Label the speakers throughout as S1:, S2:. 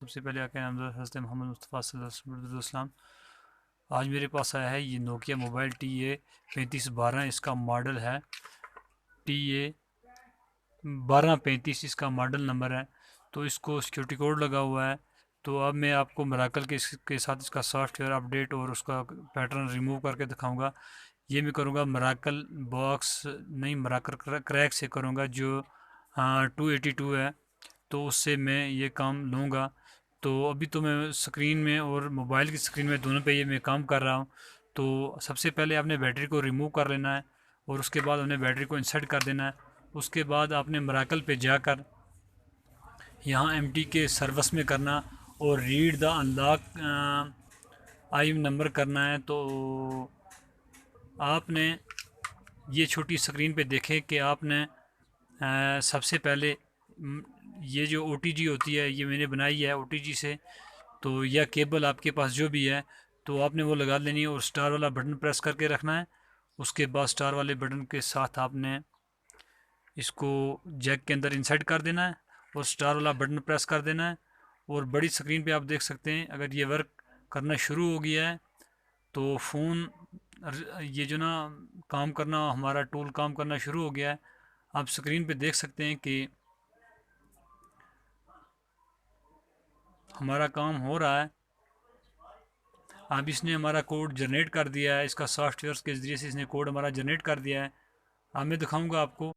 S1: सबसे पहले आके नामदार हज़रत मोहम्मद मुस्तफ़ा सल्लल्लाहु अलैहि वसल्लम। आज मेरे पास आया है ये नोकिया मोबाइल TA 3512, इसका मॉडल है TA 1235, इसका मॉडल नंबर है। तो इसको सिक्योरिटी कोड लगा हुआ है। तो अब मैं आपको मराकल के साथ इसका सॉफ्टवेयर अपडेट और उसका पैटर्न रिमूव करके दिखाऊंगा। ये मैं करूँगा मराकल बॉक्स नहीं, मराकल क्रैक से करूँगा, जो 282 है। तो उससे मैं ये काम लूँगा। तो अभी तो मैं स्क्रीन में और मोबाइल की स्क्रीन में दोनों पे ये मैं काम कर रहा हूँ। तो सबसे पहले आपने बैटरी को रिमूव कर लेना है और उसके बाद आपने बैटरी को इंसर्ट कर देना है। उसके बाद आपने मराकल पे जाकर यहाँ एमटी के सर्विस में करना और read the unlock I number करना है। तो आपने ये छोटी स्क्रीन पे देखें कि आपने सबसे पहले ये जो OTG होती है ये मैंने बनाई है OTG से। तो यह केबल आपके पास जो भी है तो आपने वो लगा लेनी है और स्टार वाला बटन प्रेस करके रखना है। उसके बाद स्टार वाले बटन के साथ आपने इसको जैक के अंदर इंसर्ट कर देना है और स्टार वाला बटन प्रेस कर देना है। और बड़ी स्क्रीन पे आप देख सकते हैं अगर ये वर्क करना शुरू हो गया है तो फ़ोन ये जो ना काम करना, हमारा टूल काम करना शुरू हो गया है। आप स्क्रीन पे देख सकते हैं कि हमारा काम हो रहा है। अब इसने हमारा कोड जनरेट कर दिया है, इसका सॉफ्टवेयर के ज़रिए से इसने कोड हमारा जनरेट कर दिया है। अब मैं दिखाऊंगा आपको।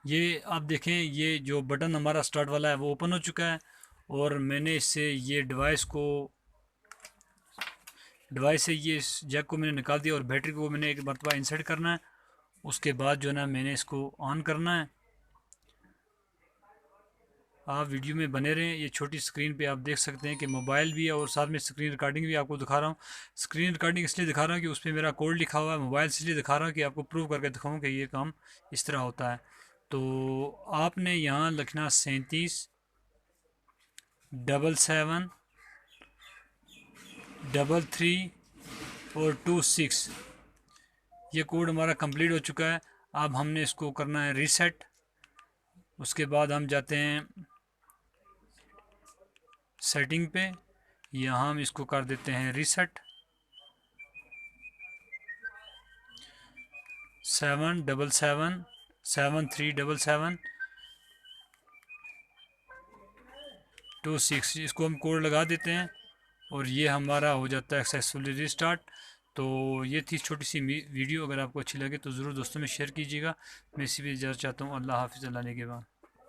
S1: ये आप देखें, ये जो बटन हमारा स्टार्ट वाला है वो ओपन हो चुका है और मैंने इससे ये डिवाइस से ये इस जैक को मैंने निकाल दिया और बैटरी को मैंने एक मरतबा इंसर्ट करना है। उसके बाद जो है ना मैंने इसको ऑन करना है। आप वीडियो में बने रहें। ये छोटी स्क्रीन पे आप देख सकते हैं कि मोबाइल भी है और साथ में स्क्रीन रिकॉर्डिंग भी आपको दिखा रहा हूँ। स्क्रीन रिकॉर्डिंग इसलिए दिखा रहा हूँ कि उस पर मेरा कोड लिखा हुआ है। मोबाइल से इसलिए दिखा रहा हूँ कि आपको प्रूव करके दिखाऊँ कि ये काम इस तरह होता है। तो आपने यहाँ लिखना 37 33 और 26। ये कोड हमारा कंप्लीट हो चुका है। अब हमने इसको करना है रीसेट। उसके बाद हम जाते हैं सेटिंग पे। यहाँ हम इसको कर देते हैं रीसेट। 777 7377 26, इसको हम कोड लगा देते हैं और ये हमारा हो जाता है सक्सेसफुली रिस्टार्ट। तो ये थी छोटी सी वीडियो। अगर आपको अच्छी लगे तो ज़रूर दोस्तों में शेयर कीजिएगा। मैं इसी भी इजाज़त चाहता हूँ। अल्लाह हाफ़िज़। अल्लाह ने के बाद।